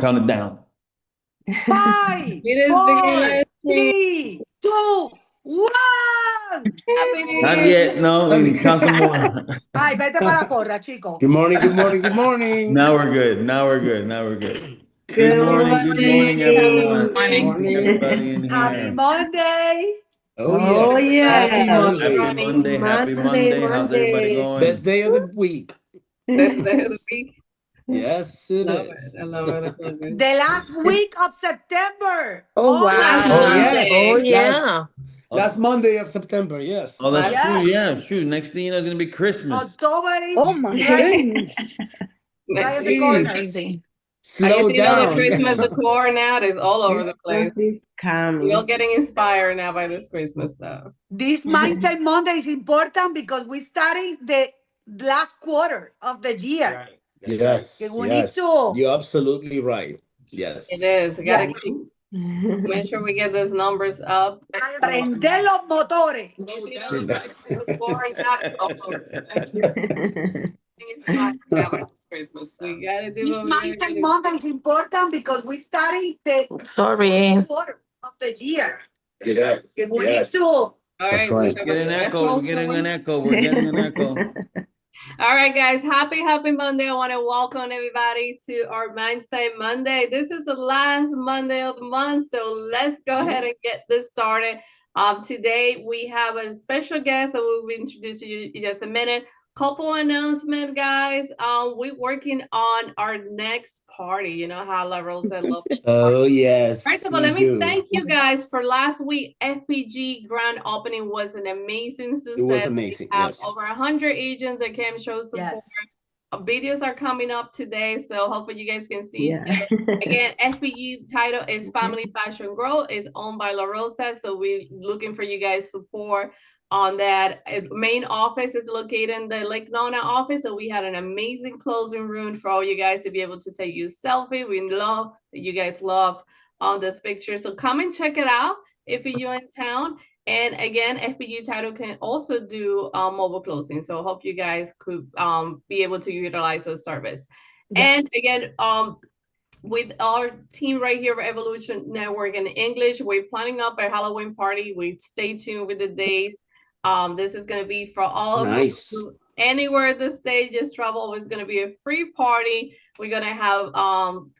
count it down. 5, It is 4, the 3, 2, 1. Happy New Not Year. yet. No, we can count some more. Ay, vete para la porra, chico. Good morning, good morning, good morning. Now we're good. Now we're good. Now we're good. Good Good morning. Good morning, everyone. morning. Morning. Everybody in Happy here. Monday. Oh, Oh, yes. Happy yeah. Monday. Happy Monday. Happy Monday. How's everybody going? Best day of the week. Best day of the week. Yes, it Love is. it. I love it. I love it. The last week of September. Oh, my Last wow. Oh, God. yes. Oh, Monday. yeah. Last Monday of September, yes. Oh, that's Yeah. true. Yeah, true. Next thing you know, it's gonna be Christmas. October is Oh, my right, goodness. right at the Jeez. corner. Crazy. Are you Slow seeing all the down. Christmas decor now? It's all over the place. Christmas is coming. We're all getting inspired now by this Christmas stuff. This Mindset Monday is important because we're starting the last quarter of the year. Right. Yes, Que we need yes. to- You're absolutely right. Yes. It is. We gotta Yeah. keep, make sure we get those numbers up. Prender los motores. Christmas. We gotta do This what we gotta Mindset do. Monday is important because we're starting the Sorry. quarter of the year. Yes. Que we need Yes. to All That's right, right. we Get an echo. We're getting an echo. We're getting an echo. All right, guys, happy Monday. I want to welcome everybody to our Mindset Monday. This is the last Monday of the month, so let's go ahead and get this started. Today we have a special guest that we'll introduce to you in just a minute. Couple announcement, guys. We're working on our next party. You know how La Rosa loves. Oh, yes. First of all, we let me do. thank you guys for last week. FPG grand opening was an amazing success. It was amazing. We have Yes. over 100 agents that came show support. Yes. Videos are coming up today, so hopefully you guys can see. Yeah. Again, FPG title is Family Fashion Grow. Is owned by La Rosa, so we're looking for you guys support on that. Main office is located in the Lake Nona office, so we had an amazing closing room for all you guys to be able to take you selfie. We love that you guys love on this picture, so come and check it out if you're in town. And again, FPG title can also do mobile closing, so I hope you guys could be able to utilize the service. Yes. And again, with our team right here at Evolution Network in English, we're planning up a Halloween party. We stay tuned with the dates. This is going to be for all Nice. of anywhere the stage is travel. It's going to be a free party. We're going to have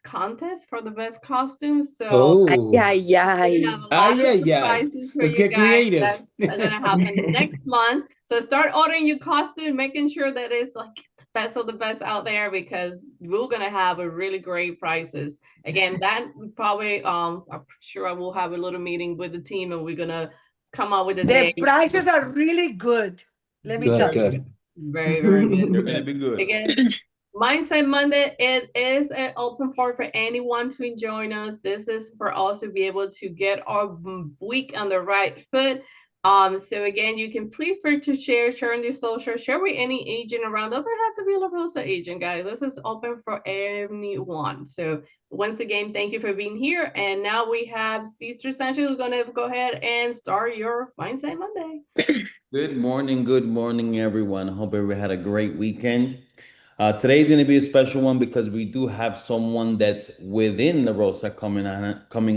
contest for the best costumes. So Oh. we have a lot of surprises for Let's you get guys. creative. That's going to happen next month. So start ordering your costume, making sure that it's like the best of the best out there, because we're going to have a really great prices. Again, that probably, I'm sure I will have a little meeting with the team and we're going to come up with a The day. prices are really good. Let me tell Good, you. good. Very, very good. They're gonna be good. Again, Mindset Monday, it is an open floor for anyone to join us. This is for us to be able to get our week on the right foot. So again, you can feel free to share on the social, share with any agent around. Doesn't have to be a La Rosa agent, guys. This is open for anyone. So once again, thank you for being here. And now we have Cesar Sanchez who's gonna go ahead and start your Mindset Monday. Good morning, everyone. I hope everybody had a great weekend. Today's going to be a special one because we do have someone that's within the Rosa coming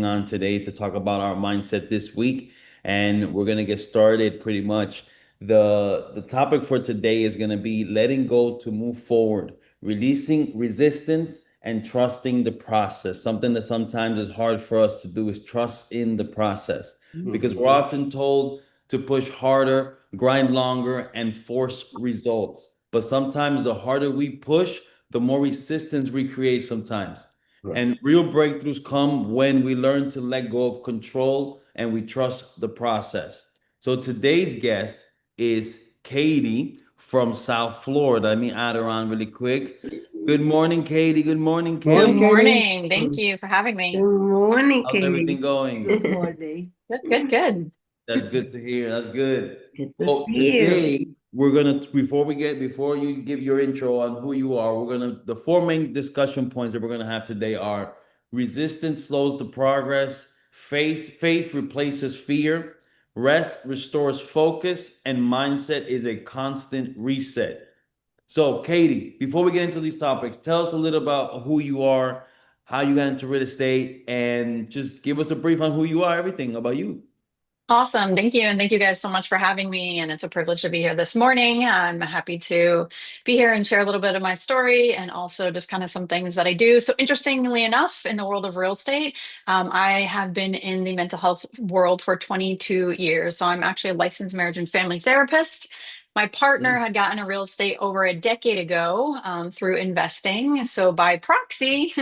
on today to talk about our mindset this week, and we're going to get started pretty much. The topic for today is going to be letting go to move forward, releasing resistance and trusting the process. Something that sometimes is hard for us to do is trust in the process, because we're often told to push harder, grind longer, and force results. But sometimes the harder we push, the more resistance we create sometimes. Right. And real breakthroughs come when we learn to let go of control and we trust the process. So today's guest is Katie from South Florida. Let me add her on really quick. Good morning, Katie. Good morning, Katie. Morning, Good Katie. morning. Thank you for having me. Good morning, How's Katie. everything going? Good morning. Good. That's good to hear. That's good. Good to Well, see you. today we're gonna before you give your intro on who you are, the four main discussion points that we're gonna have today are: resistance slows the progress, faith replaces fear, rest restores focus, and mindset is a constant reset. So, Katie, before we get into these topics, tell us a little about who you are, how you got into real estate, and just give us a brief on who you are, everything about you. Awesome. Thank you. And thank you guys so much for having me. And it's a privilege to be here this morning. I'm happy to be here and share a little bit of my story and also just kind of some things that I do. So, interestingly enough, in the world of real estate, I have been in the mental health world for 22 years. So, I'm actually a licensed marriage and family therapist. My partner had gotten a real estate over a decade ago through investing. So, by proxy,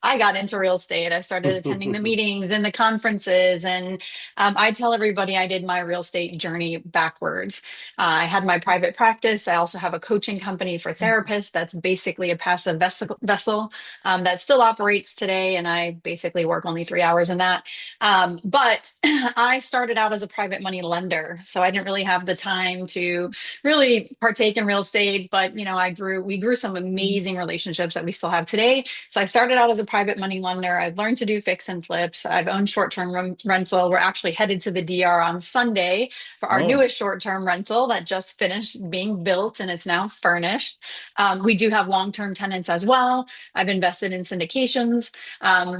I got into real estate. I started attending the meetings and the conferences, and I tell everybody I did my real estate journey backwards. I had my private practice. I also have a coaching company for therapists. That's basically a passive vessel that still operates today, and I basically work only 3 hours in that. But I started out as a private money lender, so I didn't really have the time to really partake in real estate. But we grew some amazing relationships that we still have today. So I started out as a private money lender. I've learned to do fix and flips. I've owned short-term rental. We're actually headed to the DR on Sunday for our newest short-term rental that just finished being built and it's now furnished. We do have long-term tenants as well. I've invested in syndications.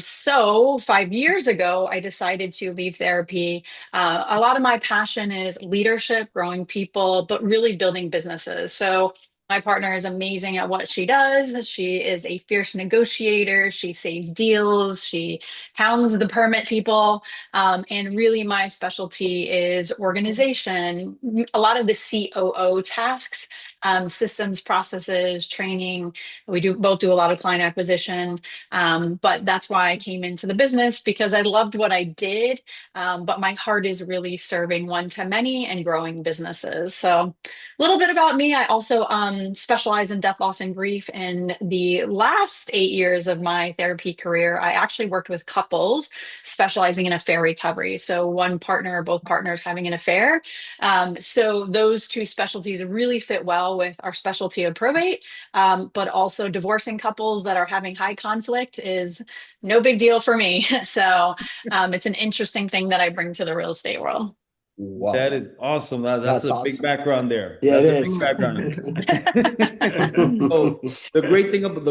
So 5 years ago, I decided to leave therapy. A lot of my passion is leadership, growing people, but really building businesses. So my partner is amazing at what she does. She is a fierce negotiator. She saves deals. She hounds the permit people. And really, my specialty is organization, a lot of the COO tasks, systems, processes, training. We both do a lot of client acquisition. But that's why I came into the business, because I loved what I did. But my heart is really serving one-to-many and growing businesses. So a little bit about me. I also specialize in death, loss, and grief. In the last 8 years of my therapy career, I actually worked with couples specializing in affair recovery. So one partner or both partners having an affair. So those two specialties really fit well with our specialty of probate, but also divorcing couples that are having high conflict is no big deal for me. So it's an interesting thing that I bring to the real estate world. Wow. That is awesome. That's That's a big awesome. background there. Yeah, That's it a big background. So the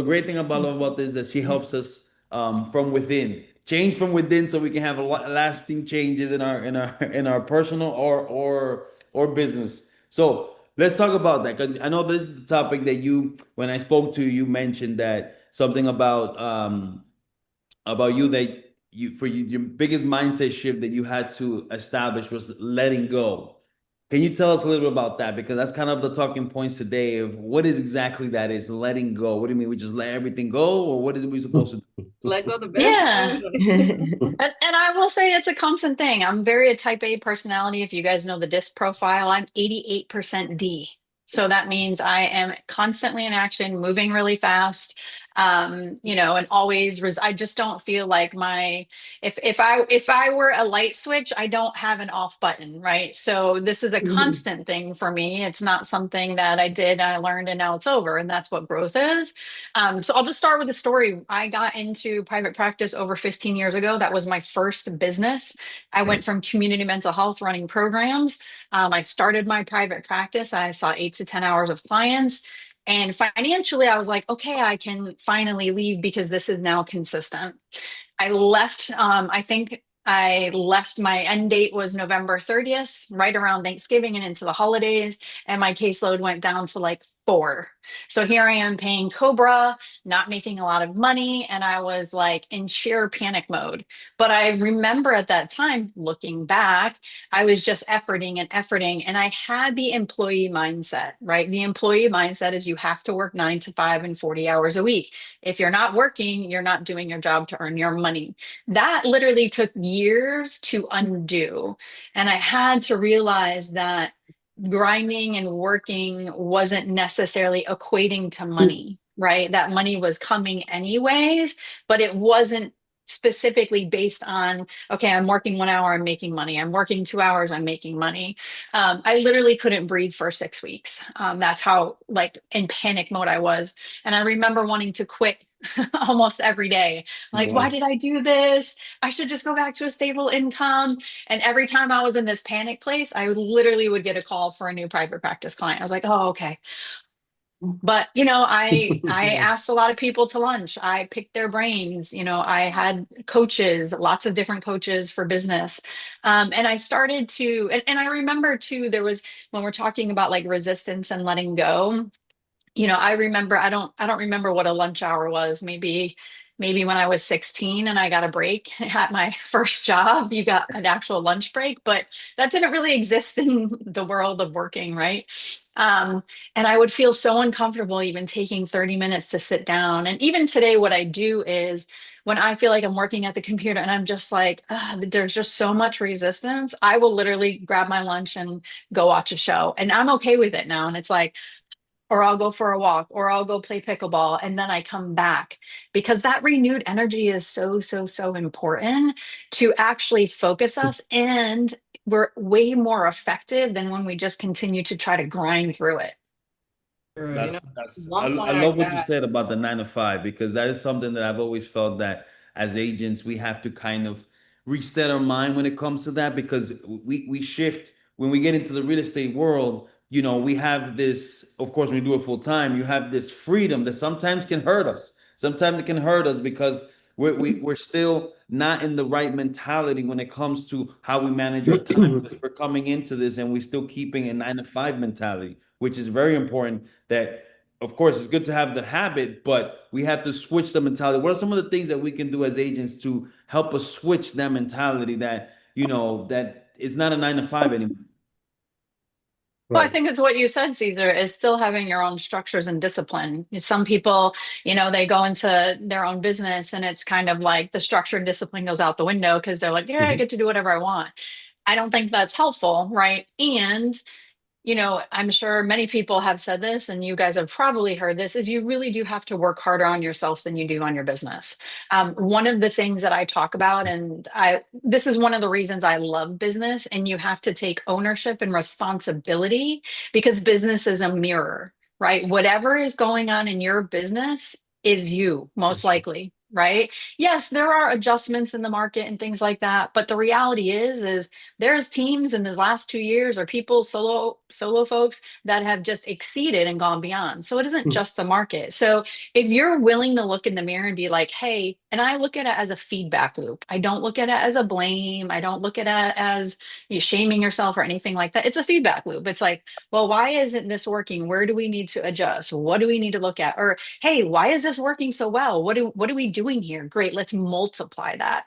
great thing about this is that she helps us from within, change from within, so we can have lasting changes in our personal or business. So let's talk about that, because I know this is the topic that when I spoke to you, you mentioned that something about you, that your biggest mindset shift that you had to establish was letting go. Can you tell us a little bit about that? Because that's kind of the talking points today of what is exactly that is letting go. What do you mean? We just let everything go, or what is we supposed to do? Let go the Yeah. business. And I will say it's a constant thing. I'm very a type A personality. If you guys know the DISC profile, I'm 88% D. So that means I am constantly in action, moving really fast, and always I just don't feel like if I were a light switch, I don't have an off button, right? So this is a constant thing for me. It's not something that I did, I learned, and now it's over. And that's what growth is. So I'll just start with a story. I got into private practice over 15 years ago. That was my first business. I went from community mental health running programs. I started my private practice. I saw 8 to 10 hours of clients. And financially, I was like, okay, I can finally leave because this is now consistent. I left, I think I left, my end date was November 30th, right around Thanksgiving and into the holidays. And my caseload went down to like 4. So here I am paying Cobra, not making a lot of money. And I was like in sheer panic mode. But I remember at that time, looking back, I was just efforting. And I had the employee mindset, right? The employee mindset is you have to work 9 to 5 and 40 hours a week. If you're not working, you're not doing your job to earn your money. That literally took years to undo. And I had to realize that grinding and working wasn't necessarily equating to money, right? That money was coming anyways, but it wasn't specifically based on, okay, I'm working 1 hour, I'm making money. I'm working 2 hours, I'm making money. I literally couldn't breathe for 6 weeks. That's how like in panic mode I was. And I remember wanting to quit almost every day. Like, why did I do this? I should just go back to a stable income. And every time I was in this panic place, I literally would get a call for a new private practice client. I was like, oh, okay. But I asked a lot of people to lunch. I picked their brains. I had coaches, lots of different coaches for business. And I started to, and I remember too, there was, when we're talking about like resistance and letting go, I remember, I don't remember what a lunch hour was. Maybe when I was 16 and I got a break at my first job, you got an actual lunch break, but that didn't really exist in the world of working, right? And I would feel so uncomfortable even taking 30 minutes to sit down. And even today, what I do is when I feel like I'm working at the computer and I'm just like, "Ugh, there's just so much resistance," I will literally grab my lunch and go watch a show. And I'm okay with it now. And it's like, or I'll go for a walk, or I'll go play pickleball, and then I come back because that renewed energy is so, so, so important to actually focus us. And we're way more effective than when we just continue to try to grind through it. True. That's One I point love what you got- said about the 9 to 5, because that is something that I've always felt that as agents we have to kind of reset our mind when it comes to that, because we shift when we get into the real estate world. We have this, of course, when we do it full time, you have this freedom that sometimes can hurt us. Sometimes it can hurt us because we're still not in the right mentality when it comes to how we manage our time, because we're coming into this and we're still keeping a 9 to 5 mentality, which is very important. That, of course, it's good to have the habit, but we have to switch the mentality. What are some of the things that we can do as agents to help us switch that mentality, that that it's not a 9 to 5 anymore? Well, I Right. think it's what you said, Caesar, is still having your own structures and discipline. Some people, they go into their own business and it's kind of like the structure and discipline goes out the window because they're like, yeah, I Mhm. get to do whatever I want. I don't think that's helpful, right? And I'm sure many people have said this, and you guys have probably heard this, is you really do have to work harder on yourself than you do on your business. One of the things that I talk about, and this is one of the reasons I love business, and you have to take ownership and responsibility because business is a mirror, right? Whatever is going on in your business is you, most likely. Right. Yes, there are adjustments in the market and things like that. But the reality is there's teams in these last 2 years or people, solo folks that have just exceeded and gone beyond. So it isn't just the market. So if you're willing to look in the mirror and be like, hey, and I look at it as a feedback loop. I don't look at it as a blame. I don't look at it as you shaming yourself or anything like that. It's a feedback loop. It's like, well, why isn't this working? Where do we need to adjust? What do we need to look at? Or hey, why is this working so well? What are we doing here? Great, let's multiply that.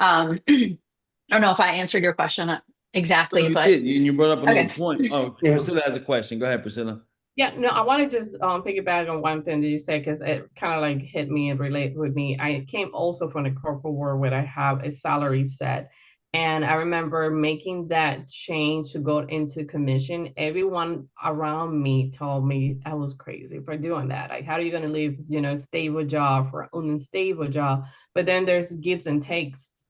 I don't know if I answered your question exactly, You but did, and you brought up another okay. point. Oh, Yeah. Priscilla has a question. Go ahead, Priscilla. Yeah, no, I want to just piggyback on one thing that you said because it kind of like hit me and relate with me. I came also from the corporate world where I have a salary set. And I remember making that change to go into commission. Everyone around me told me I was crazy for doing that. Like, how are you going to leave, stable job for an unstable job? But then there's gives and takes.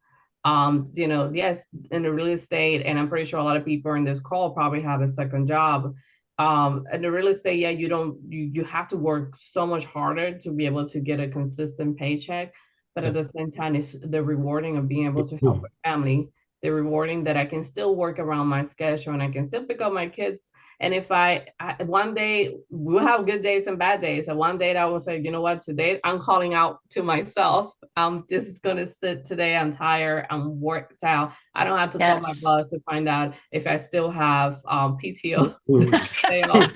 Yes, in the real estate, and I'm pretty sure a lot of people in this call probably have a second job. And the real estate, yeah, you have to work so much harder to be able to get a consistent paycheck, but at the same time it's the rewarding of being able to help a family, the rewarding that I can still work around my schedule and I can still pick up my kids. And if I one day we'll have good days and bad days, and one day I will say, you know what, today I'm calling out to myself. I'm just gonna sit today. I'm tired. I'm worked out. I don't have to call my Yes. boss to find out if I still have PTO to stay off.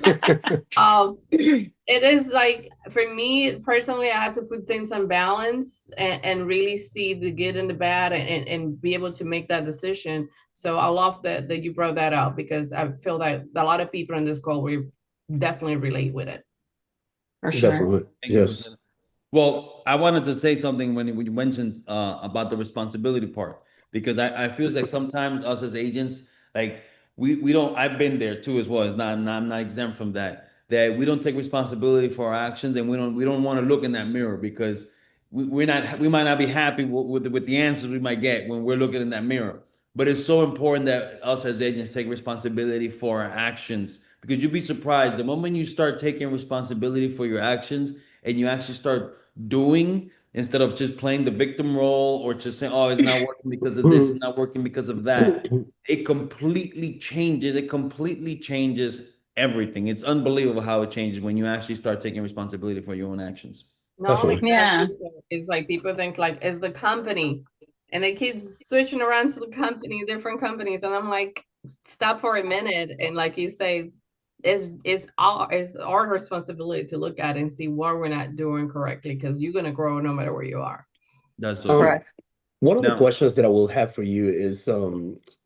It is like, for me personally, I had to put things on balance and really see the good and the bad and be able to make that decision. So I love that you brought that up because I feel that a lot of people in this call will definitely relate with it. For sure. Definitely. Thank you, Yes. Priscilla. Well, I wanted to say something when you mentioned about the responsibility part, because I feel like sometimes us as agents, like we don't. I've been there too as well. I'm not exempt from that. That we don't take responsibility for our actions, and we don't want to look in that mirror because we might not be happy with the answers we might get when we're looking in that mirror. But it's so important that us as agents take responsibility for our actions, because you'd be surprised the moment you start taking responsibility for your actions and you actually start doing, instead of just playing the victim role or just saying, oh, it's not working because of this, it's not working because of that. It completely changes everything. It's unbelievable how it changes when you actually start taking responsibility for your own actions. Not only Definitely. Yeah. that, it's like people think like it's the company, and they keep switching around to the company, different companies, and I'm like, stop for a minute, and like you say, it's our responsibility to look at and see what we're not doing correctly, because you're gonna grow no matter where you are. That's so Correct. One of the Now, questions that I will have for you is,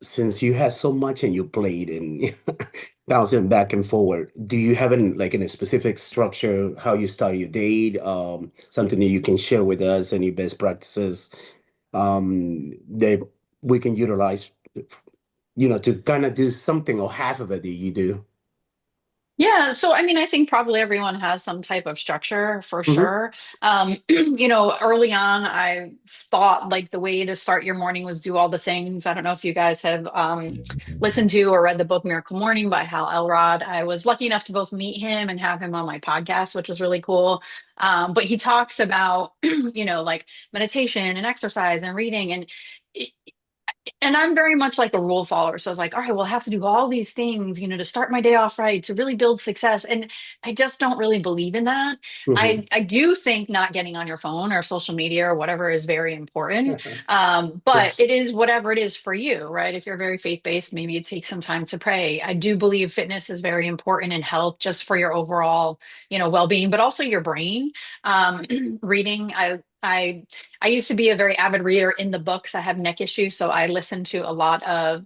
since you have so much in your plate and bouncing back and forward, do you have a specific structure, how you start your day, something that you can share with us, any best practices, that we can utilize, to kind of do something or half of it that you do? Yeah, so I mean, I think probably everyone has some type of structure for Mhm. sure. Early on, I thought like the way to start your morning was do all the things. I don't know if you guys have listened to or read the book Miracle Morning by Hal Elrod. I was lucky enough to both meet him and have him on my podcast, which was really cool. But he talks about, like meditation and exercise and reading and I'm very much like a rule follower. So I was like, all right, well, I have to do all these things, to start my day off right, to really build success. And I just don't really believe in that. Mhm. I do think not getting on your phone or social media or whatever is very important. But Yes. it is whatever it is for you, right? If you're very faith-based, maybe you take some time to pray. I do believe fitness is very important in health, just for your overall, well-being, but also your brain. Reading, I used to be a very avid reader in the books. I have neck issues, so I listen to a lot of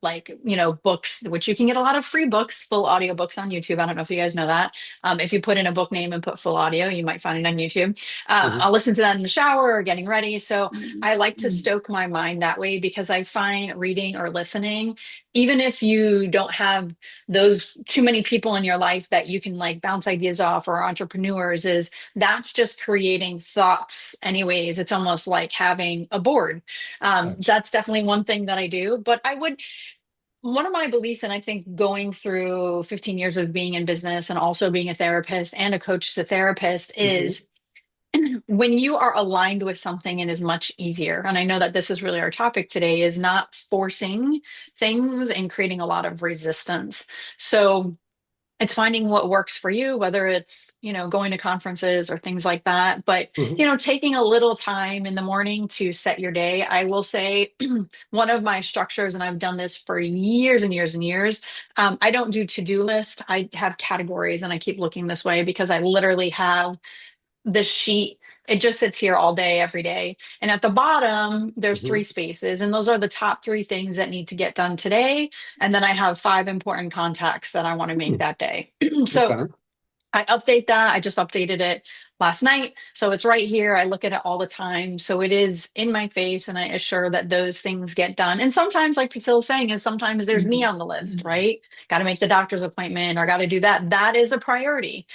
books, which you can get a lot of free books, full audio books on YouTube. I don't know if you guys know that. If you put in a book name and put full audio, you might find it on YouTube. Mhm. I'll listen to that in the shower or getting ready. So I like to stoke my mind that way because I find reading or listening, even if you don't have those too many people in your life that you can like bounce ideas off or entrepreneurs, is that's just creating thoughts anyways. It's almost like having a board. Gotcha. That's definitely one thing that I do. But one of my beliefs, and I think going through 15 years of being in business and also being a therapist and a coach to therapist, Mhm. is when you are aligned with something, it is much easier. And I know that this is really our topic today, is not forcing things and creating a lot of resistance. So it's finding what works for you, whether it's, going to conferences or things like that. But, Mhm. taking a little time in the morning to set your day. I will say one of my structures, and I've done this for years and years and years. I don't do to-do list. I have categories, and I keep looking this way because I literally have the sheet. It just sits here all day every day, and at the bottom there's Mhm. 3 spaces, and those are the top 3 things that need to get done today, and then I have 5 important contacts that I want to make Mm. that day. So Okay. I update that. I just updated it last night, so it's right here. I look at it all the time, so it is in my face, and I assure that those things get done. And sometimes, like Priscilla's saying, is sometimes there's me on the list, right? Got to make the doctor's appointment or got to do that. That is a priority.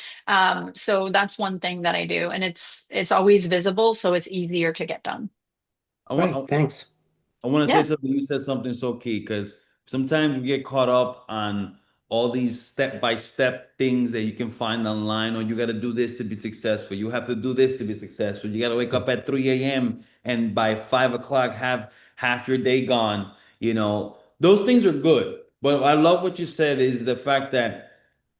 So that's one thing that I do, and it's always visible, so it's easier to get done. I Right. want, Thanks. I want to say Yeah. something. You said something so key because sometimes we get caught up on all these step-by-step things that you can find online, or you got to do this to be successful. You have to do this to be successful. You got to wake up at 3 a.m. and by 5 o'clock have half your day gone. Those things are good. But I love what you said is the fact that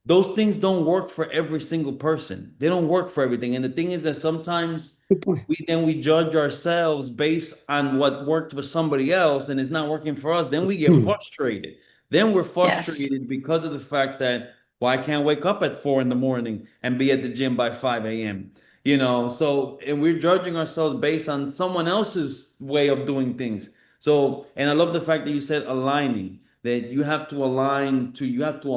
those things don't work for every single person. They don't work for everything. And the thing is that sometimes Good point. we judge ourselves based on what worked for somebody else and it's not working for us. Then we get Mhm. frustrated. Then we're Yes. frustrated because of the fact that, well, I can't wake up at 4 in the morning and be at the gym by 5 a.m. So and we're judging ourselves based on someone else's way of doing things. So, and I love the fact that you said aligning, that you have to align. So you have to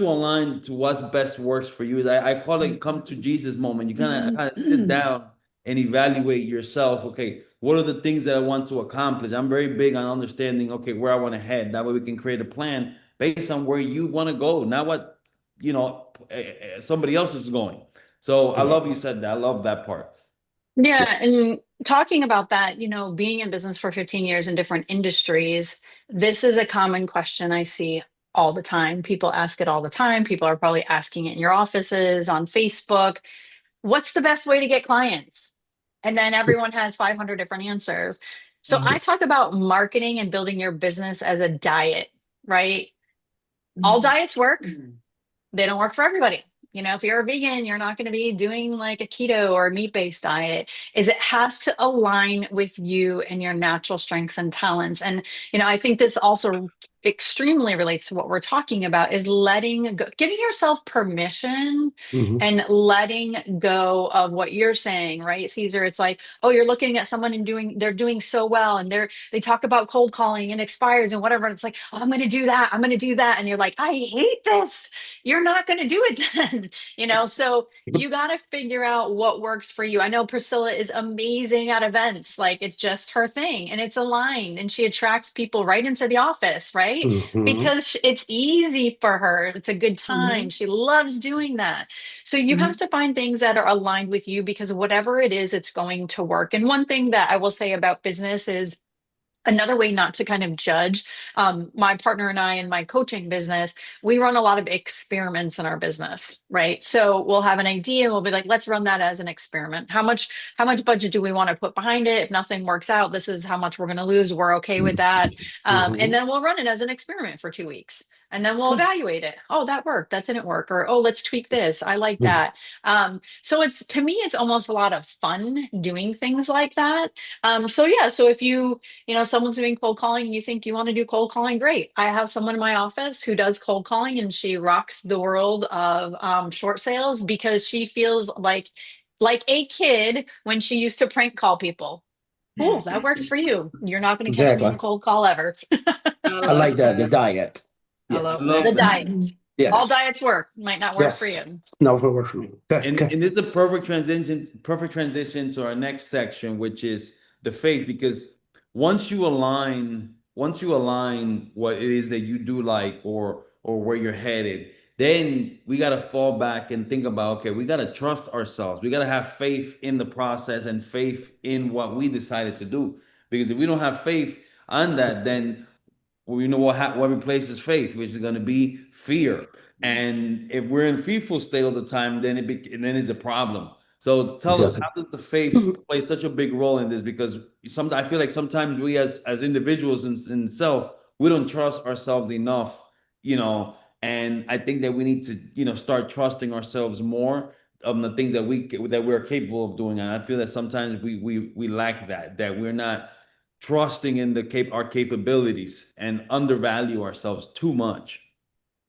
align to what's best works for you. I call it come to Jesus moment. You kind of sit down and evaluate yourself. Okay, what are the things that I want to accomplish? I'm very big on understanding, okay, where I want to head. That way we can create a plan based on where you want to go, not what, somebody else is going. So I Right. love you said that. I love that part. Yeah, Yes. and talking about that, being in business for 15 years in different industries, this is a common question I see all the time. People ask it all the time. People are probably asking it in your offices, on Facebook. What's the best way to get clients? And then everyone has 500 different answers. So I Yes. talk about marketing and building your business as a diet, right? All diets work. they don't work for everybody. If you're a vegan, you're not going to be doing like a keto or meat-based diet. Is it has to align with you and your natural strengths and talents. And, I think this also extremely relates to what we're talking about is letting go, giving yourself permission Hmm. and letting go of what you're saying, right, Caesar? It's like, oh, you're looking at someone and they're doing so well, and they talk about cold calling and expires and whatever. And it's like, oh, I'm going to do that. I'm going to do that. And you're like, I hate this. You're not going to do it then, so you got to figure out what works for you. I know Priscilla is amazing at events. Like, it's just her thing and it's aligned, and she attracts people right into the office, right? Hmm. Because it's easy for her. It's a good time. Mhm. She loves doing that. So you have Mhm. to find things that are aligned with you, because whatever it is, it's going to work. And one thing that I will say about business is, another way not to kind of judge, my partner and I in my coaching business, we run a lot of experiments in our business, right? So we'll have an idea, we'll be like, let's run that as an experiment. How much budget do we want to put behind it? If nothing works out, this is how much we're going to lose. We're okay with that. And Hmm. then we'll run it as an experiment for 2 weeks, and then we'll evaluate it. Oh, that worked, that didn't work, or oh, let's tweak this, I like that. So it's, to me, it's almost a lot of fun doing things like that. So yeah, so if someone's doing cold calling and you think you want to do cold calling, great. I have someone in my office who does cold calling, and she rocks the world of short sales, because she feels like a kid when she used to prank call people. Cool, that works for you. You're not going to catch me in a Exactly. cold call ever. I I love like that. The that. diet. I I love Yes. love The that. that. diet. All Yes. diets work, might not work for Yes. you. No, for work for me. Good. And Good. and this is a perfect transition to our next section, which is the faith, because once you align what it is that you do like, or where you're headed, then we got to fall back and think about, okay, we got to trust ourselves. We got to have faith in the process and faith in what we decided to do. Because if we don't have faith on that, then what replaces faith, which is going to be fear. And if we're in fearful state all the time, then it's a problem. So tell us, Exactly. how does the faith play such a big role in this? Because I feel like sometimes we, as individuals in self, we don't trust ourselves enough, you know. And I think that we need to, start trusting ourselves more of the things that we're capable of doing. And I feel that sometimes we lack that we're not trusting in our capabilities, and undervalue ourselves too much.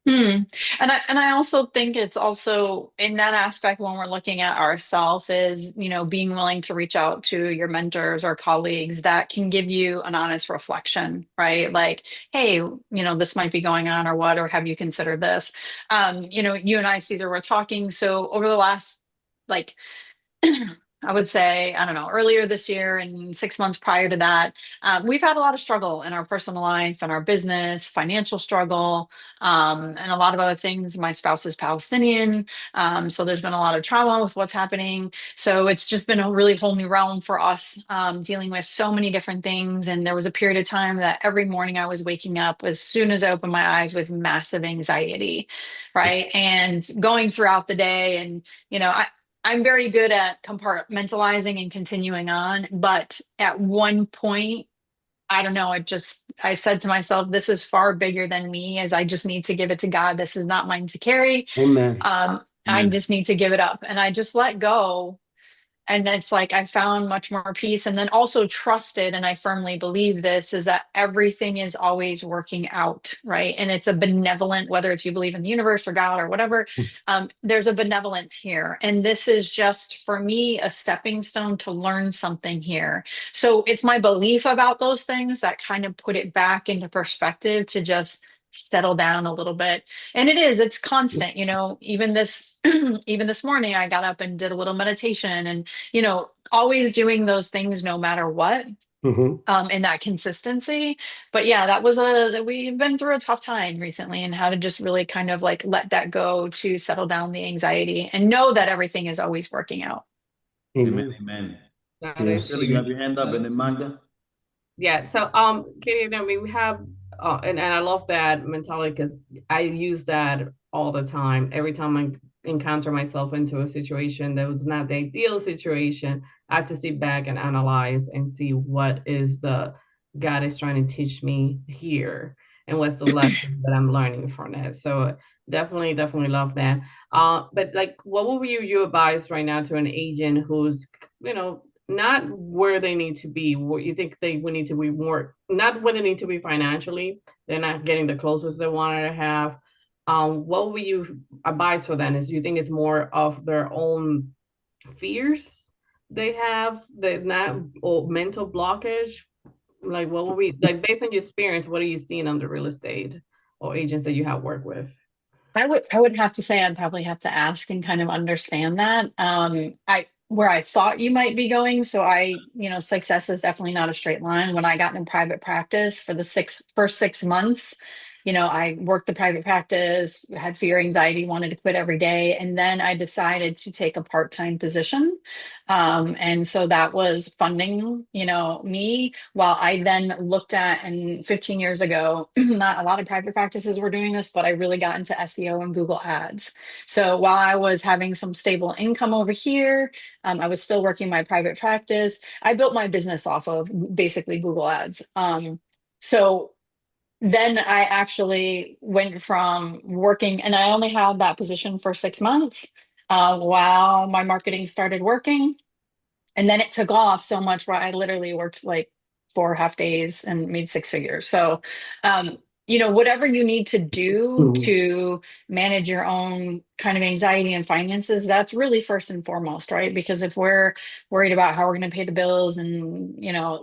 Hmm. And I also think it's also in that aspect, when we're looking at ourself, is, being willing to reach out to your mentors or colleagues that can give you an honest reflection, right? Like, hey, this might be going on, or what, or have you considered this? You and I, Caesar, were talking. So over the last, like, I would say, I don't know, earlier this year and 6 months prior to that, we've had a lot of struggle in our personal life and our business, financial struggle, and a lot of other things. My spouse is Palestinian. So there's been a lot of trauma with what's happening. So it's just been a really whole new realm for us, dealing with so many different things. And there was a period of time that every morning I was waking up as soon as I opened my eyes with massive anxiety, right? And going throughout the day, and, I'm very good at compartmentalizing and continuing on. But at one point, I don't know, I said to myself, this is far bigger than me, as I just need to give it to God. This is not mine to carry. Amen. I Amen. just need to give it up. And I just let go, and it's like I found much more peace, and then also trusted, and I firmly believe this, is that everything is always working out, right? And it's a benevolent, whether it's you believe in the universe or God or whatever, there's a benevolence here, and this is just, for me, a stepping stone to learn something here. So it's my belief about those things that kind of put it back into perspective, to just settle down a little bit. And it's constant, even this even this morning I got up and did a little meditation, and always doing those things no matter what, Hmm. and that consistency. But yeah, that we've been through a tough time recently, and how to just really kind of like let that go, to settle down the anxiety and know that everything is always working out. Amen. Amen. Amen. That is Billy, Yes. you huge. have your hand up, and then Magda. Yeah. So, Katie, we have, and I love that mentality, because I use that all the time. Every time I encounter myself into a situation that was not the ideal situation, I have to sit back and analyze and see what is the God is trying to teach me here, and what's the lesson that I'm learning from that. So Definitely love that. But like, what would you advise right now to an agent who's, not where they need to be, where you think they would need to be more, not where they need to be financially, they're not getting the closest they wanted to have. What would you advise for them? Is you think it's more of their own fears they have, the not or mental blockage? Like, what would we like based on your experience? What are you seeing on the real estate or agents that you have worked with? I would have to say I'd probably have to ask and kind of understand that. I where I thought you might be going. So success is definitely not a straight line. When I got in private practice for the first 6 months, I worked the private practice, had fear, anxiety, wanted to quit every day. And then I decided to take a part-time position. And so that was funding, me while I then looked at, and 15 years ago, not a lot of private practices were doing this, but I really got into SEO and Google Ads. So while I was having some stable income over here, I was still working my private practice. I built my business off of basically Google Ads. So then I actually went from working, and I only had that position for 6 months while my marketing started working. And then it took off so much where I literally worked like 4 half days and made six figures. So, whatever you need to do Mhm. to manage your own kind of anxiety and finances, that's really first and foremost, right? Because if we're worried about how we're going to pay the bills and,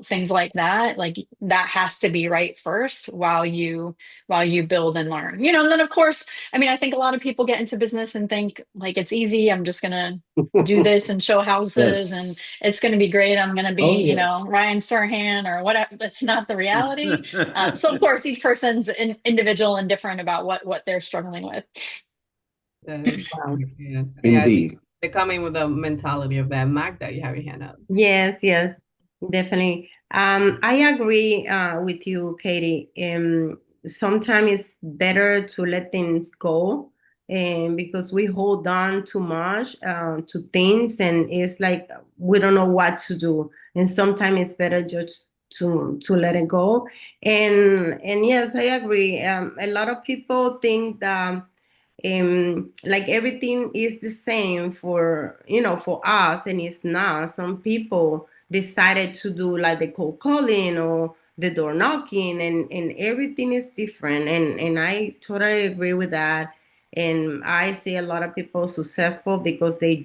things like that, like that has to be right first while you build and learn, and then of course, I mean, I think a lot of people get into business and think like it's easy. I'm just going to do this and show houses and Yes. it's going to be great. I'm going to Oh, be, yes. Ryan Serhan or whatever. That's not the reality. So of course, each person's individual and different about what they're struggling with. Wow. Yeah, I think Indeed. they're coming with a mentality of that. Magda, you have your hand up. Yes, definitely. I agree with you, Katie. Sometimes it's better to let things go, and because we hold on too much to things, and it's like we don't know what to do. And sometimes it's better just to let it go. And yes, I agree. A lot of people think that like everything is the same for us, and it's not. Some people decided to do like the cold calling or the door knocking, and everything is different, and I totally agree with that. And I see a lot of people successful because they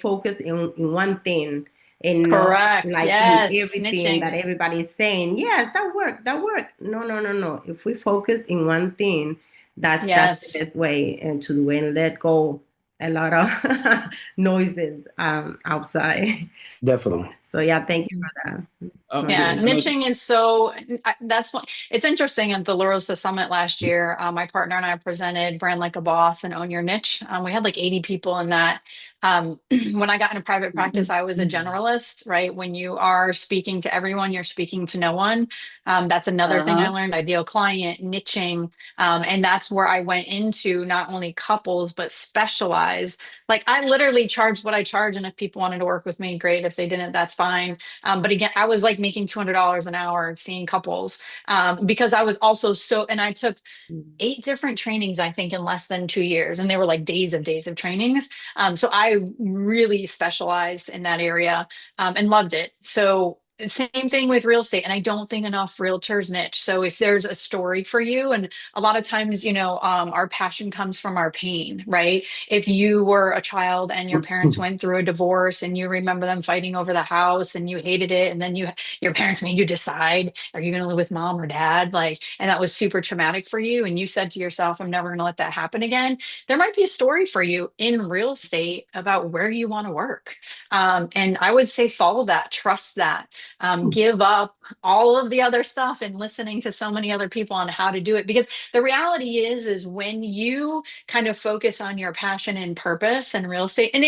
focus in one thing and not Correct. like in Yes. everything that Niching. everybody is saying. Yes, that work. No. If we focus in one thing, that's the Yes. best way and to do, and let go a lot of noises outside. Definitely. So yeah, thank you for that. Yeah, Monica. niching is so that's what it's interesting at the La Rosa Summit last year. My partner and I presented Brand Like a Boss and Own Your Niche. We had like 80 people in that. When I got into private practice, I was a generalist, right? When you are speaking to everyone, you're speaking to no one. That's another thing I learned, ideal client, niching. And that's where I went into not only couples, but specialize. Like I literally charged what I charge. And if people wanted to work with me, great. If they didn't, that's fine. But again, I was like making $200 an hour seeing couples because I was also and I took 8 different trainings, I think, in less than 2 years. And they were like days of trainings. So I really specialized in that area and loved it. So same thing with real estate. And I don't think enough realtors niche. So if there's a story for you, and a lot of times, our passion comes from our pain, right? If you were a child and your parents went through a divorce and you remember them fighting over the house and you hated it, and then your parents made you decide, are you going to live with mom or dad? And that was super traumatic for you. And you said to yourself, I'm never going to let that happen again. There might be a story for you in real estate about where you want to work. And I would say follow that, trust that. Give up all of the other stuff and listening to so many other people on how to do it, because the reality is when you kind of focus on your passion and purpose and real estate, and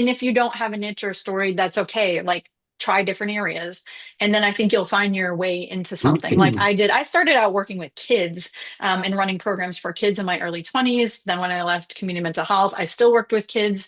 if you don't have a niche or story, that's okay. Like try different areas, and then I think you'll find your way into something. Like I started out working with kids and running programs for kids in my early 20s. Then when I left community mental health, I still worked with kids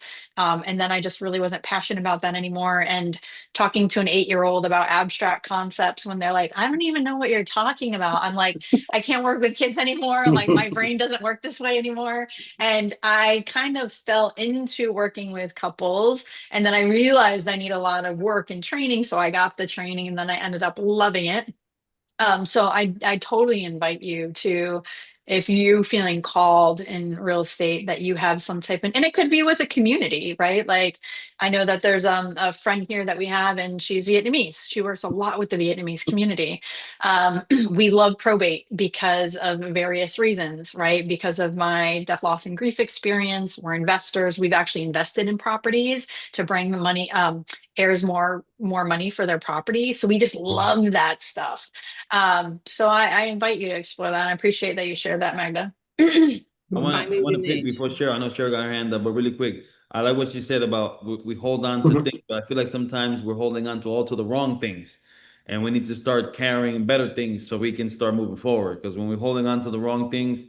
And then I just really wasn't passionate about that anymore. And talking to an 8-year-old about abstract concepts when they're like, I don't even know what you're talking about. I'm like, I can't work with kids anymore. Like my brain doesn't work this way anymore. And I kind of fell into working with couples. And then I realized I need a lot of work and training. So I got the training and then I ended up loving it. So I totally invite you to, if you feeling called in real estate, that you have some type and it could be with a community, right? Like I know that there's a friend here that we have and she's Vietnamese. She works a lot with the Vietnamese community. We love probate because of various reasons, right? Because of my death, loss, and grief experience. We're investors. We've actually invested in properties to bring the money, heirs more money for their property. So we just love that stuff. So I invite you to explore that. I appreciate that you shared that, Magda. I want Find to your pick niche. before Cheryl. I know Cheryl got her hand up, but really quick, I like what she said about we hold on to things, but I feel like sometimes we're holding on to all to the wrong things, and we need to start carrying better things so we can start moving forward. Because when we're holding on to the wrong things,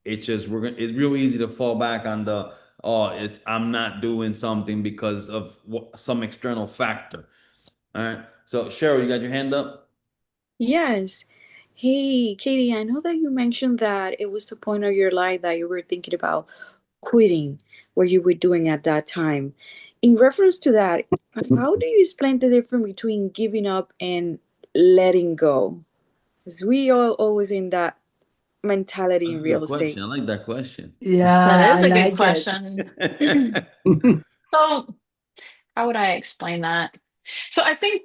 it's just it's real easy to fall back on the it's I'm not doing something because of some external factor. All right. So Cheryl, you got your hand up? Yes. Hey, Katie, I know that you mentioned that it was the point of your life that you were thinking about quitting what you were doing at that time. In reference to that, how do you explain the difference between giving up and letting go? Because we are always in that mentality That's in a real good question. estate. I like that question. That Yeah, is I a good like it. question. So how would I explain that? So I think,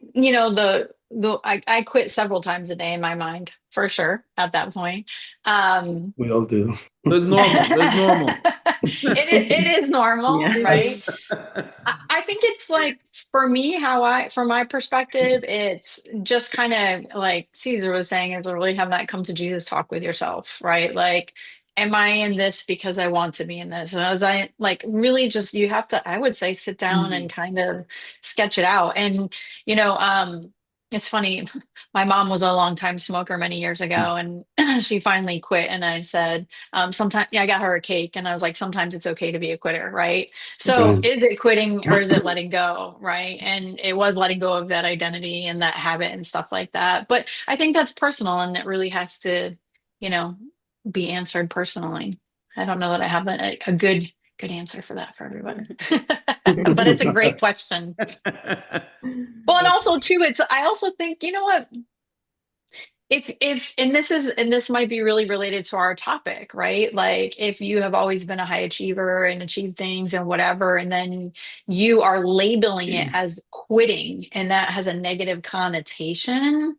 I quit several times a day in my mind, for sure, at that point. We all do. That's normal. That's normal. It is normal, right? Yes. I think it's like for me, from my perspective, it's just kind of like Caesar was saying, is really have that come to Jesus talk with yourself, right? Like, am I in this because I want to be in this? And as I like really just you have to, I would say, sit down and kind of sketch it out. And you know, it's funny, my mom was a long time smoker many years ago, and she finally quit. And I said, sometimes, yeah, I got her a cake, and I was like, sometimes it's okay to be a quitter, right? So Mm. is it quitting or is it letting go? Right. And it was letting go of that identity and that habit and stuff like that. But I think that's personal and it really has to, you know, be answered personally. I don't know that I have a good answer for that for everybody. But it's a great question. Well, and also too, I also think, you know what? If and this might be really related to our topic, right? Like if you have always been a high achiever and achieved things and whatever, and then you are labeling it as quitting and that has a negative connotation,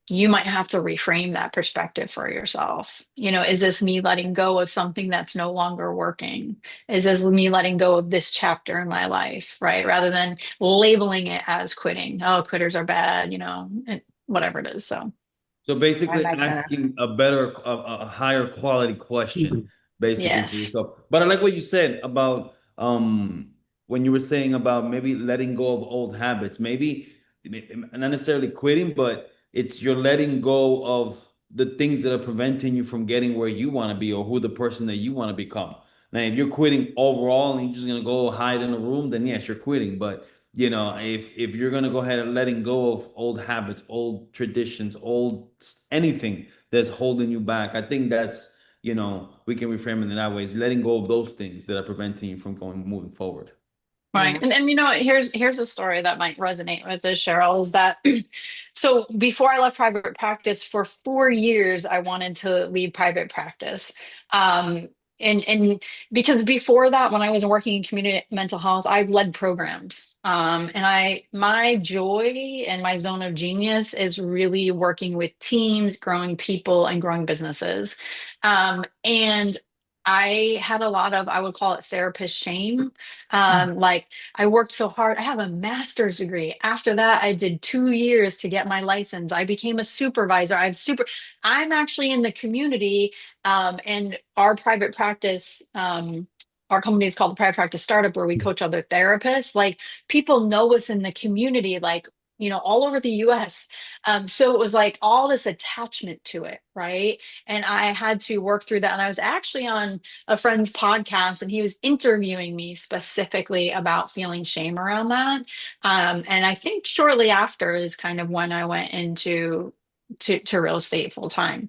you might have to reframe that perspective for yourself. You know, is this me letting go of something that's no longer working? Is this me letting go of this chapter in my life, right? Rather than labeling it as quitting. Oh, quitters are bad, and whatever it is. So So I basically like that. asking a higher quality question, basically for yes. yourself. But I like what you said about when you were saying about maybe letting go of old habits, maybe not necessarily quitting, but it's you're letting go of the things that are preventing you from getting where you want to be or who the person that you want to become. Now, if you're quitting overall and you're just gonna go hide in a room, then yes, you're quitting. But if you're gonna go ahead and letting go of old habits, old traditions, anything that's holding you back, I think that's we can reframe it in that way. Is letting go of those things that are preventing you from moving forward. Right. And here's a story that might resonate with this, Cheryl, is that so before I left private practice for 4 years, I wanted to leave private practice. And because before that, when I was working in community mental health, I led programs. And my joy and my zone of genius is really working with teams, growing people, and growing businesses. And I had a lot of, I would call it therapist shame. Like I worked so hard. I have a master's degree. After that, I did 2 years to get my license. I became a supervisor. I'm actually in the community, and our private practice, our company is called the Private Practice Startup, where we coach other therapists. Like people know us in the community. Like all over the US. So it was like all this attachment to it, right? And I had to work through that. And I was actually on a friend's podcast and he was interviewing me specifically about feeling shame around that. And I think shortly after is kind of when I went into to real estate full time.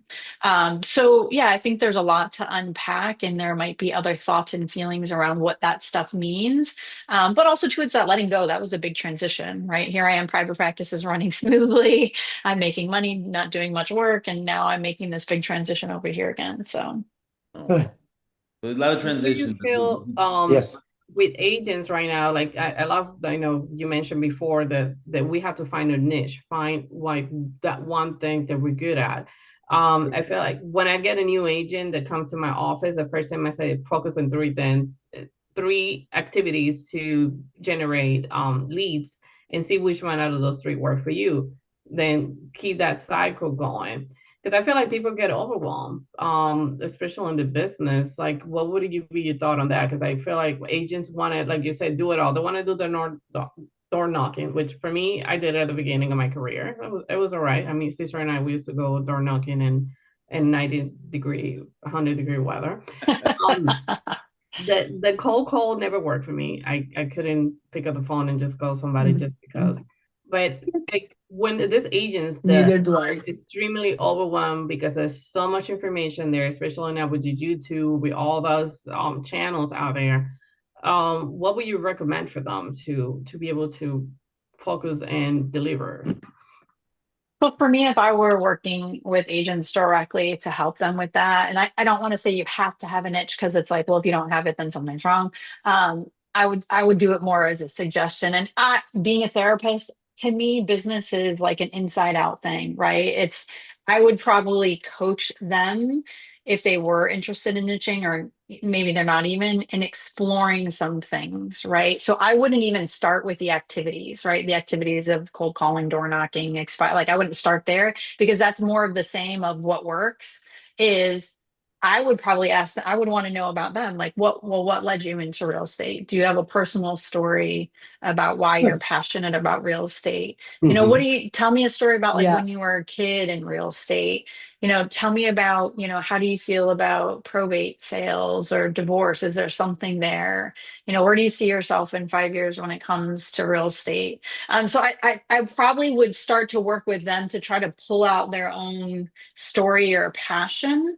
So yeah, I think there's a lot to unpack, and there might be other thoughts and feelings around what that stuff means. But also too, it's that letting go. That was a big transition, right? Here I am, private practice is running smoothly. I'm making money, not doing much work, and now I'm making this big transition over here again. So Good. There's a lot of Do you transitions. feel Yes. with agents right now, like I love, you mentioned before that we have to find a niche, find like that one thing that we're good at. I feel like when I get a new agent that comes to my office, the first time I say focus on three things, 3 activities to generate leads, and see which one out of those 3 work for you. Then keep that cycle going. Because I feel like people get overwhelmed, especially in the business. Like, what would you be your thought on that? Because I feel like agents want to, like you said, do it all. They want to do the door knocking, which for me, I did at the beginning of my career. It was all right. I mean, sister and I, we used to go door knocking in 90-degree, 100-degree weather. The cold call never worked for me. I couldn't pick up the phone and just call somebody just because. But like when this agents Neither that do I. extremely overwhelmed because there's so much information there, especially now with YouTube, with all those channels out there, what would you recommend for them to be able to focus and deliver? Well, for me, if I were working with agents directly to help them with that, and I don't want to say you have to have a niche because it's like, well, if you don't have it, then something's wrong. I would do it more as a suggestion. And being a therapist, to me, business is like an inside out thing, right? I would probably coach them if they were interested in niching, or maybe they're not even, in exploring some things, right? So I wouldn't even start with the activities, right? The activities of cold calling, door knocking, like I wouldn't start there, because that's more of the same of what works. Is I would probably ask them, I would want to know about them. Like, what led you into real estate? Do you have a personal story about why you're passionate about real estate? What do you tell me a story about, like, Yeah. when you were a kid in real estate? Tell me about, how do you feel about probate sales or divorce? Is there something there? Where do you see yourself in 5 years when it comes to real estate? So I probably would start to work with them to try to pull out their own story or passion.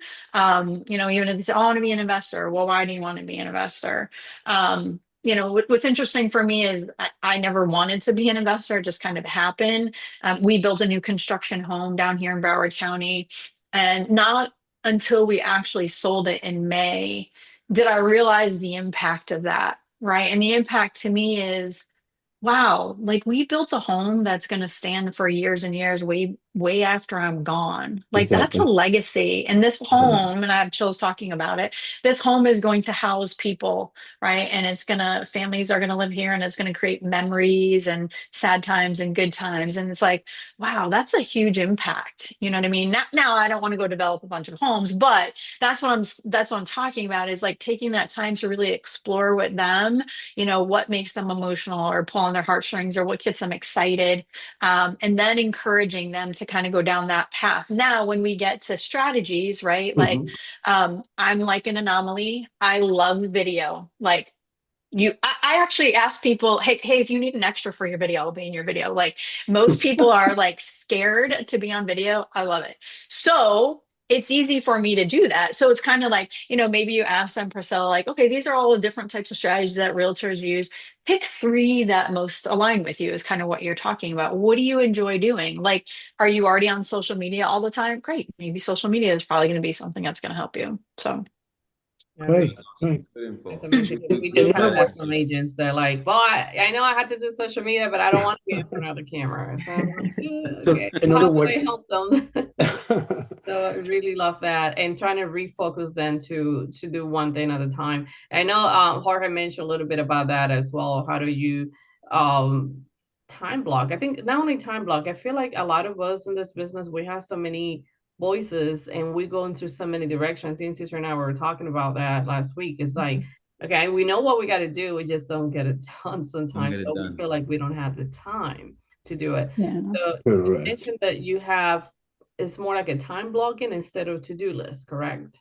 Even if they say, oh, I want to be an investor. Well, why do you want to be an investor? What's interesting for me is I never wanted to be an investor. It just kind of happened. We built a new construction home down here in Broward County, and not until we actually sold it in May did I realize the impact of that, right? And the impact to me is, wow, like, we built a home that's going to stand for years and years, way after I'm gone. Like, that's a Exactly. legacy. And this That's a legacy. home, and I have chills talking about it, this home is going to house people, right? And families are going to live here, and it's going to create memories and sad times and good times. And it's like, wow, that's a huge impact. You know what I mean? Now I don't want to go develop a bunch of homes, but that's what I'm talking about, is like taking that time to really explore with them, what makes them emotional or pull on their heartstrings, or what gets them excited, and then encouraging them to kind of go down that path. Now, when we get to strategies, right? Like, I'm like an anomaly. I love video. Like, I actually ask people, hey, if you need an extra for your video, I'll be in your video. Like, most people are like scared to be on video. I love it. So it's easy for me to do that. So it's kind of like, maybe you ask them, Priscilla, like, okay, these are all the different types of strategies that realtors use. Pick 3 that most align with you, is kind of what you're talking about. What do you enjoy doing? Like, are you already on social media all the time? Great. Maybe social media is probably going to be something that's going to help you. So. Right. Good info. That's amazing. We do have some agents that are like, well, I know I had to do social media, but I don't want to be in front of the camera. So I'm like, So, okay. in How other do I words, help them? So I really love that, and trying to refocus then to do one thing at a time. I know Jorge mentioned a little bit about that as well. How do you time block? I think not only time block, I feel like a lot of us in this business, we have so many voices and we go into so many directions. I think Sister and I were talking about that last week. It's like, okay, we know what we got to do, we just don't get it done sometimes. So we feel like we don't have the time to do it. Yeah. So you Correct. mentioned that you have, it's more like a time blocking instead of to-do list, correct?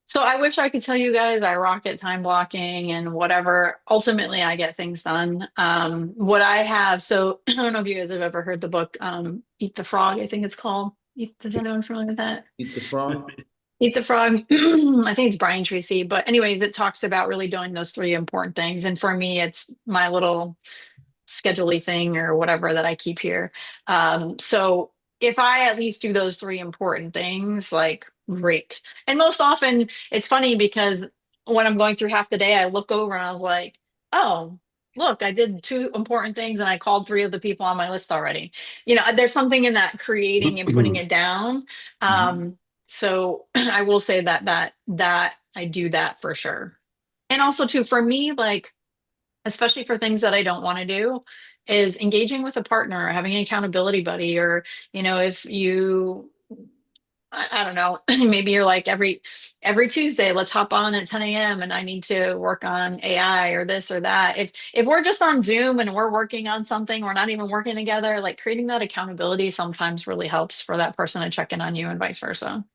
So I wish I could tell you guys I rock at time blocking and whatever. Ultimately, I get things done. What I have, so I don't know if you guys have ever heard the book Eat the Frog, I think it's called. Is anyone familiar with that? Eat the frog. Eat the Frog. I think it's Brian Tracy. But anyways, it talks about really doing those three important things. And for me, it's my little schedule-y thing or whatever that I keep here. So if I at least do those three important things, like great. And most often it's funny because when I'm going through half the day, I look over and I was like, oh, look, I did two important things and I called three of the people on my list already. You know, there's something in that creating and putting it down. So I will say that I do that for sure. And also too, for me, like, especially for things that I don't want to do, is engaging with a partner, or having an accountability buddy, or, you know, if you, I don't know, maybe you're like every Tuesday, let's hop on at 10 a.m. and I need to work on AI or this or that. If we're just on Zoom and we're working on something, we're not even working together, like creating that accountability sometimes really helps for that person to check in on you and vice versa.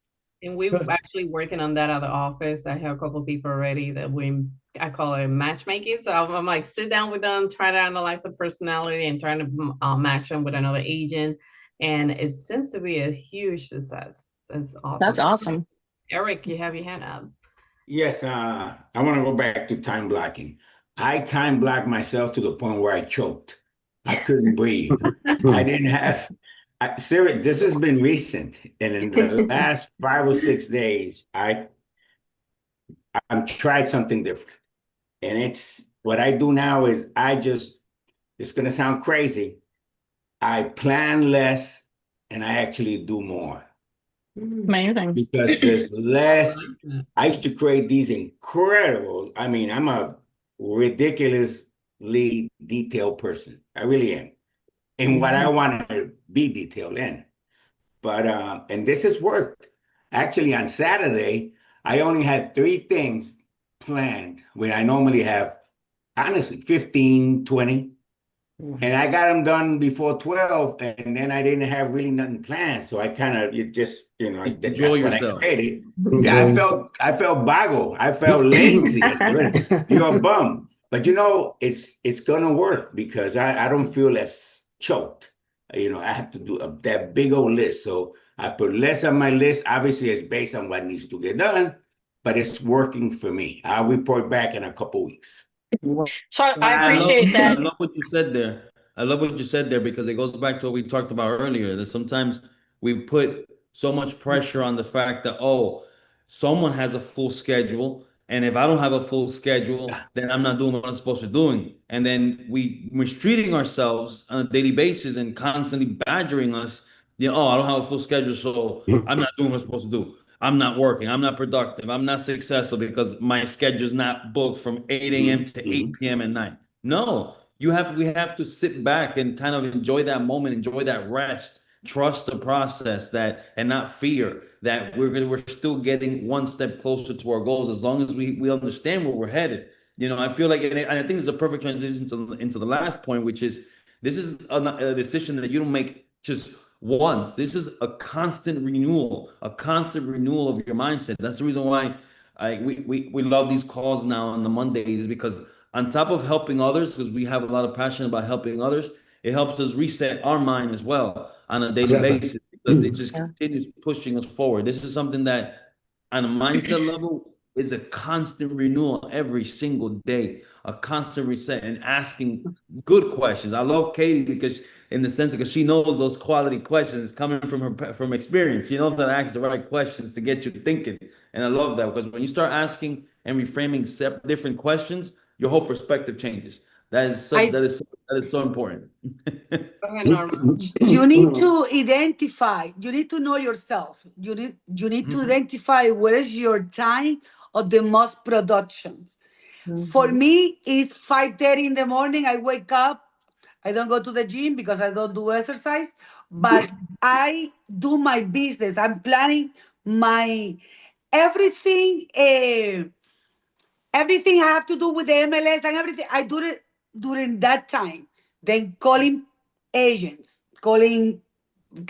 And we're actually working on that at the office. I have a couple of people already that I call it matchmaking. So I'm like, sit down with them, try to analyze the personality and trying to match them with another agent. And it seems to be a huge success. It's awesome. That's awesome. Eric, you have your hand up. Yes, I want to go back to time blocking. I time blocked myself to the point where I choked. I couldn't breathe. I didn't have, Sarah, this has been recent. And in the last 5 or 6 days, I've tried something different. And it's what I do now is it's going to sound crazy. I plan less and I actually do more. Amazing. Because there's less. I used to create these incredible, I mean, I'm a ridiculously detailed person. I really am. And what I want to be detailed in. But, and this has worked. Actually, on Saturday, I only had 3 things planned where I normally have, honestly, 15, 20. And I got them done before 12, and then I didn't have really nothing planned. So I kind of, that's Enjoy what yourself. I created. Yeah, I felt boggle. I felt lazy. You're a bum. But it's gonna work because I don't feel as choked. I have to do that big old list. So I put less on my list. Obviously, it's based on what needs to get done, but it's working for me. I'll report back in a couple weeks. So I appreciate that. I love what you said there. I love what you said there because it goes back to what we talked about earlier, that sometimes we put so much pressure on the fact that, someone has a full schedule. And if I don't have a full schedule, then I'm not doing what I'm supposed to be doing. And then we're mistreating ourselves on a daily basis and constantly badgering us. I don't have a full schedule, so I'm not doing what I'm supposed to do. I'm not working. I'm not productive. I'm not successful because my schedule is not booked from 8 a.m. to 8 p.m. at night. No, we have to sit back and kind of enjoy that moment, enjoy that rest, trust the process and not fear that we're still getting one step closer to our goals as long as we understand where we're headed. I feel like, and I think it's a perfect transition into the last point, which is this is a decision that you don't make just once. This is a constant renewal of your mindset. That's the reason why we love these calls now on the Mondays, because on top of helping others, because we have a lot of passion about helping others, it helps us reset our mind as well on a daily basis, because it just continues pushing us forward. This is something that on a mindset level is a constant renewal every single day, a constant reset and asking good questions. I love Katie because in the sense because she knows those quality questions coming from experience. She knows how to ask the right questions to get you thinking. And I love that because when you start asking and reframing different questions, your whole perspective changes. That is so important. Go ahead, Norma. You need to identify, you need to know yourself. You need to identify where is your time of the most productions. For me, it's 5:30 in the morning. I wake up. I don't go to the gym because I don't do exercise, but I do my business. I'm planning my everything. Everything I have to do with the MLS and everything, I do it during that time. Then calling agents, calling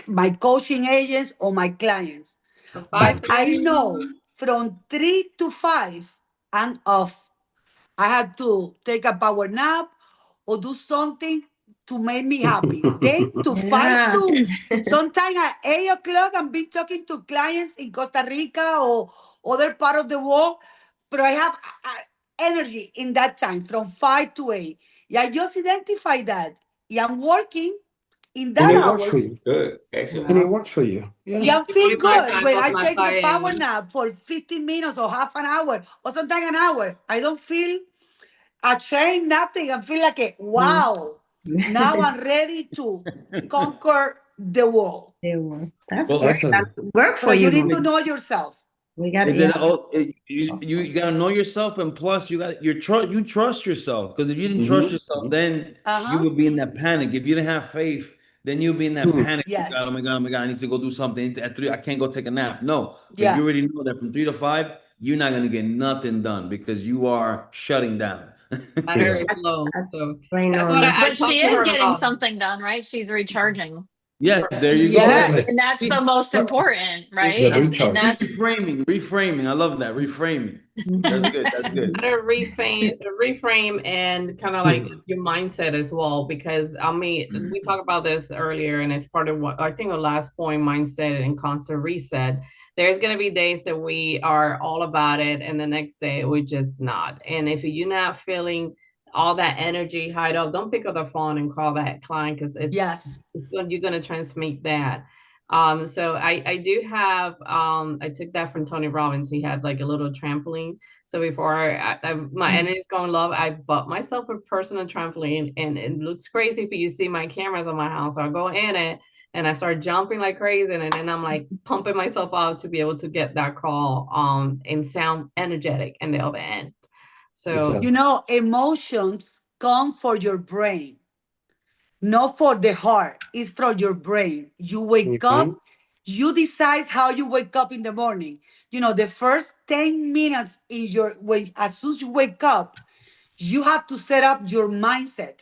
my coaching agents or my clients. So But I 5:30. know from 3 to 5, I'm off. I have to take a power nap or do something to make me happy. Then to 5 Yeah. to sometime at 8 o'clock, I'm been talking to clients in Costa Rica or other part of the world. But I have energy in that time from 5 to 8. Yeah, I just identify that. Yeah, I'm working in And that it works for hours. you. Good. Excellent. And it works for you. Yeah. Yeah, I feel Usually my good time when was I my take the 5 power a.m. nap for 15 minutes or half an hour or sometimes an hour. I don't feel ashamed, nothing. I feel like, wow, now I'm ready to conquer the world. That's Well, great. Excellent. That work for But you you. need Mom. to know yourself. We got is it. Yeah. it you gotta know yourself, and plus you trust yourself, because if you didn't trust yourself, then you Uh-huh. would be in that panic. If you didn't have faith, then you'll be in that Mhm. panic. Yes. Oh my god, oh my god, I need to go do something at 3. I can't go take a nap. No, because Yeah. you already know that from 3 to 5, you're not gonna get nothing done because you are shutting down. Battery Yeah. is low. That's So right that's on. what I But talked she to is her getting about. something done, right? She's recharging. Yes, there you Yes. go. And that's the most important, right? The And recharge. that's Reframing. I love that. Reframing. That's good. That's good. How to reframe and kind of like your mindset as well, because I mean, we talked about this earlier, and it's part of what I think the last point, mindset and constant reset. There's going to be days that we are all about it, and the next day we're just not. And if you're not feeling all that energy high up, don't pick up the phone and call that client, because Yes. you're going to transmit that. So I do have, I took that from Tony Robbins. He had like a little trampoline. So before my energy's going low, I bought myself a personal trampoline, and it looks crazy if you see my cameras on my house. So I go in it and I start jumping like crazy, and then I'm like pumping myself out to be able to get that call and sound energetic in the other end. So Exactly. You know, emotions come for your brain, not for the heart. It's from your brain. You wake up, you decide how you wake up in the morning. You know, the first 10 minutes in your when as soon as you wake up, you have to set up your mindset.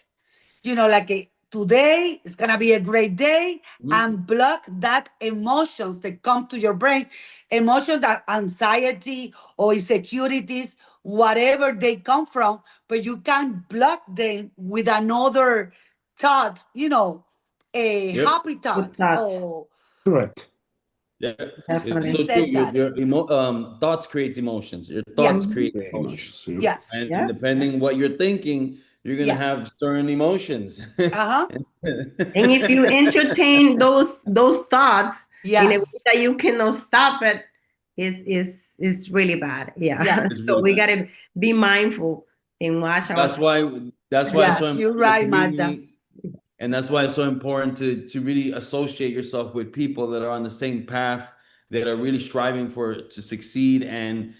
You know, like today is gonna be a great day, and block that emotions that come to your brain, emotions that anxiety or insecurities, whatever they come from, but you can block them with another thought, you know, a Yep. happy thought. Good thoughts. Oh, Correct. Yeah, it's Definitely. so you true. said that. Thoughts create emotions. Your Yes. thoughts create Very emotions. much. Yes. And Yes. depending what you're thinking, you're gonna Yes. have certain emotions. Uh-huh. And if you entertain those thoughts in a way Yes. that you cannot stop it, is really bad. Yeah. Yes. It's So really we bad. gotta be mindful and watch our. That's why it's so Yes, you're important right, to Magda. really, and that's why it's so important to really associate yourself with people that are on the same path, that are really striving to succeed and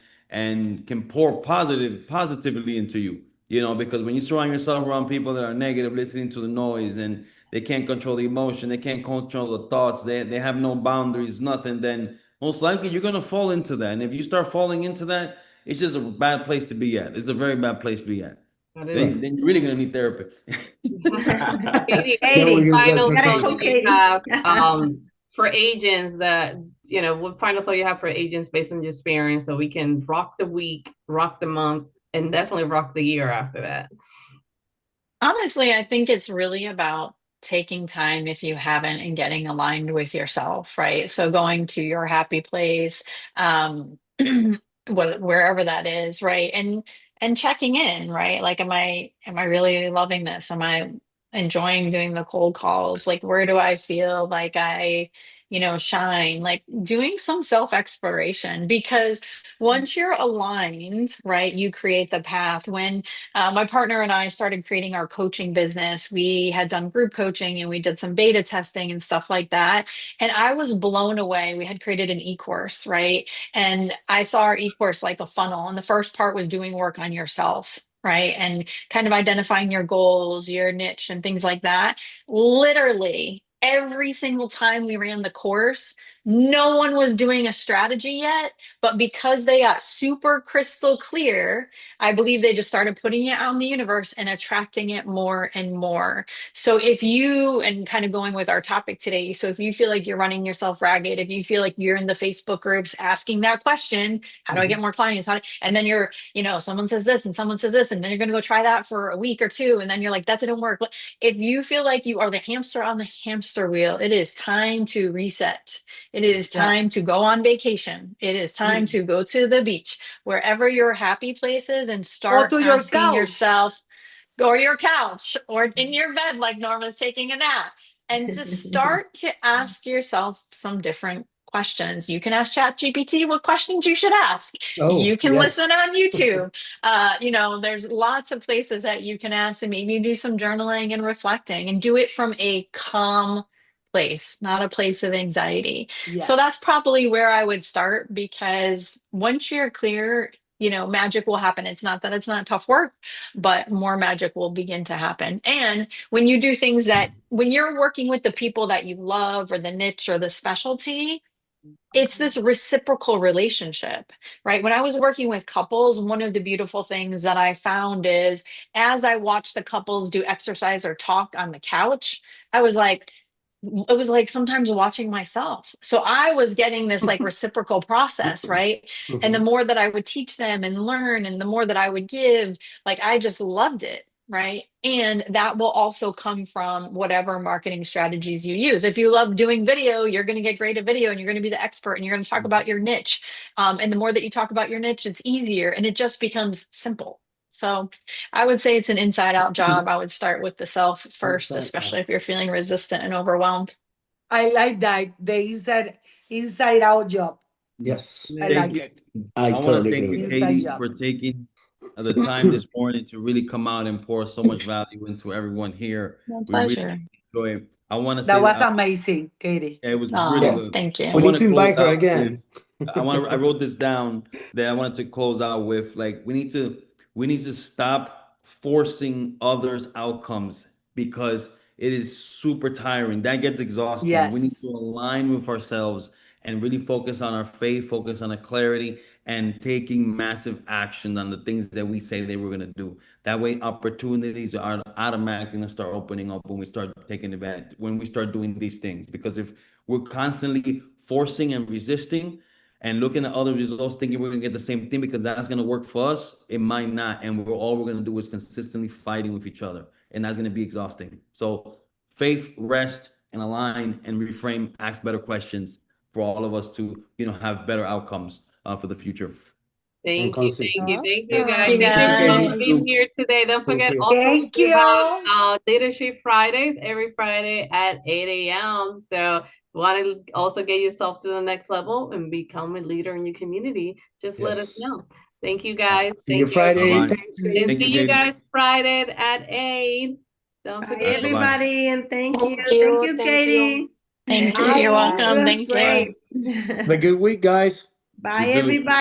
can pour positively into you. You know, because when you surround yourself around people that are negative, listening to the noise, and they can't control the emotion, they can't control the thoughts, they have no boundaries, nothing, then most likely you're gonna fall into that. And if you start falling into that, it's just a bad place to be at. It's a very bad place to be at. that is. Then you're really gonna need therapy. Katie, Katie, we final gotta thought go, that you have Katie. for agents, that what final thought you have for agents based on your experience, so we can rock the week, rock the month, and definitely rock the year after that. honestly, I think it's really about taking time if you haven't and getting aligned with yourself, right? So going to your happy place, wherever that is, right? And checking in, right? Like, am I really loving this? Am I enjoying doing the cold calls? Like, where do I feel like I, shine? Like doing some self-exploration, because once you're aligned, right, you create the path. When my partner and I started creating our coaching business, we had done group coaching and we did some beta testing and stuff like that. And I was blown away. We had created an e-course, right? And I saw our e-course like a funnel. And the first part was doing work on yourself, right? And kind of identifying your goals, your niche, and things like that. Literally, every single time we ran the course, no one was doing a strategy yet, but because they got super crystal clear, I believe they just started putting it out in the universe and attracting it more and more. So if you, and kind of going with our topic today, so if you feel like you're running yourself ragged, if you feel like you're in the Facebook groups asking that question, how do I get more clients? And then you're, someone says this and someone says this, and then you're going to go try that for a week or two. And then you're like, that didn't work. But if you feel like you are the hamster on the hamster wheel, it is time to reset. It is time to go on vacation. It is time to go to the beach, wherever your happy place is, and start to your asking couch. yourself, or your couch, or in your bed like Norma's taking a nap, and just start to ask yourself some different questions. You can ask ChatGPT what questions you should ask. You can listen on YouTube. There's lots of places that you can ask, and maybe do some journaling and reflecting, and do it from a calm place, not a place of anxiety. Yes. So that's probably where I would start, because once you're clear, magic will happen. It's not that it's not tough work, but more magic will begin to happen. And when you do things when you're working with the people that you love, or the niche or the specialty, it's this reciprocal relationship, right? When I was working with couples, one of the beautiful things that I found is, as I watched the couples do exercise or talk on the couch, it was like sometimes watching myself. So I was getting this like reciprocal process, right? And the more that I would teach them and learn, and the more that I would give, like, I just loved it, right? And that will also come from whatever marketing strategies you use. If you love doing video, you're going to get great at video, and you're going to be the expert, and you're going to talk about your niche. And the more that you talk about your niche, it's easier, and it just becomes simple. So I would say it's an inside out job. I would start with the self first, especially if you're feeling resistant and overwhelmed. I like that. The inside out job. Yes. I like it. I want to totally thank agree you, with Inside Katie, job. for taking the time this morning to really come out and pour so much value into everyone here. My We pleasure. really enjoy it. I want to say That was amazing, Katie. it was Oh, really good. thank you. I We want need to invite her close out again. I wrote this down that I wanted to close out with, like, we need to stop forcing others' outcomes, because it is super tiring. That gets exhausting. We need Yes. to align with ourselves and really focus on our faith, focus on the clarity, and taking massive action on the things that we say they were going to do. That way, opportunities are automatically going to start opening up when we start taking advantage, when we start doing these things. Because if we're constantly forcing and resisting and looking at other results, thinking we're going to get the same thing because that's going to work for us, it might not. And all we're going to do is consistently fighting with each other. And that's going to be exhausting. So faith, rest, and align, and reframe, ask better questions for all of us to, have better outcomes for the future. Thank you, guys. Thank Thank you, you for guys. being here today. Don't forget, you. also Thank we you. have Leadership Fridays every Friday at 8 a.m. So want to also get yourself to the next level and become a leader in your community, just let us Yes. know. Thank you, guys. See you Thank Friday. Bye-bye. Thanks, And Katie. Thank see you, you Katie. guys Friday at 8. Don't Bye, forget. Bye-bye. everybody, and thank you. Thank Thank you. you, Thank Katie. Thank you. Bye. You're welcome. It was Thank you. great. Have a good week, guys. Bye, You too. everybody.